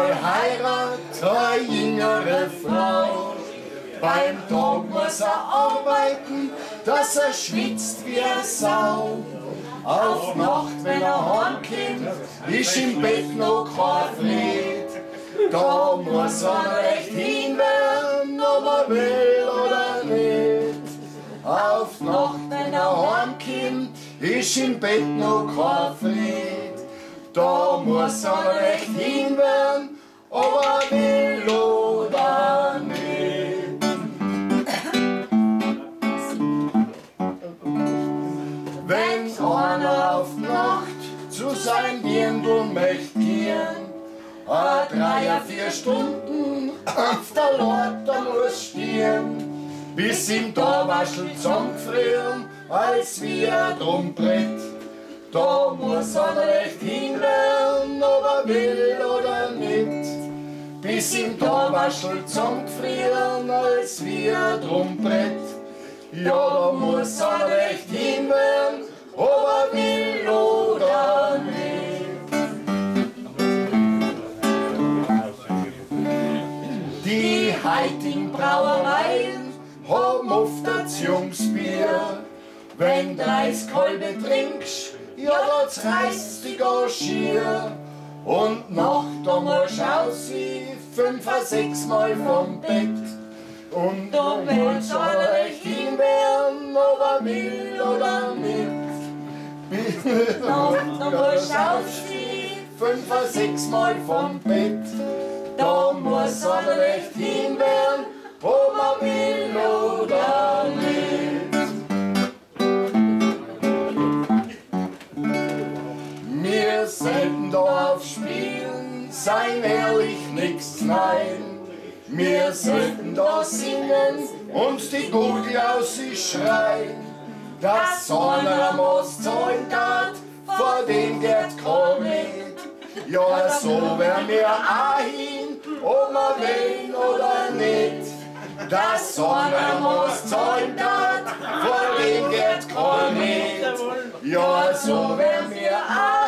Heirat eine jüngere Frau. Beim Tag muss arbeiten, dass schwitzt wie Sau. Auf Nacht, wenn heimkommt, ist im Bett noch kein Fried. Da muss recht hinwerfen, ob will oder nicht. Auf Nacht, wenn heimkommt, ist im Bett noch kein Fried. Da muss recht hinwerfen, ob will oder nicht. Wenn einer auf Nacht zu sein Dirndl möcht gehen, 3 oder 4 Stunden auf der Leiter muss stehen, bis ihm da waschelt zusammengefrieren, als wie ein Drumbrett. Da muss recht hinwerfen, ob will oder nicht, bis ihm da waschelt zusammengefrieren, als wie ein Drumbrett. Ja, da muss recht hinwerfen, ob will oder nicht. Die heutigen Brauereien haben oft das Jungsbier. Wenn 30 halbe trinkst, ja, da reißt dich auch schier. Und Nacht, da musst du aussehen, 5 oder 6 Mal vom Bett. Und da willst du recht hinwerfen, ob will oder nicht. Da musst du aufstehen, 5 oder 6 Mal vom Bett. Da muss recht hinwerfen, ob will oder nicht. Wir sollten da aufspielen, sein ehrlich nix, nein. Wir sollten da singen und die Gurgel aus sich schreien. Dass einer muss zahlen tat, vor dem geht kein Red. Ja, so wär mir auch hin, ob man will oder nicht. Dass einer muss zahlen tat, vor dem geht kein Red. Ja, so wär mir auch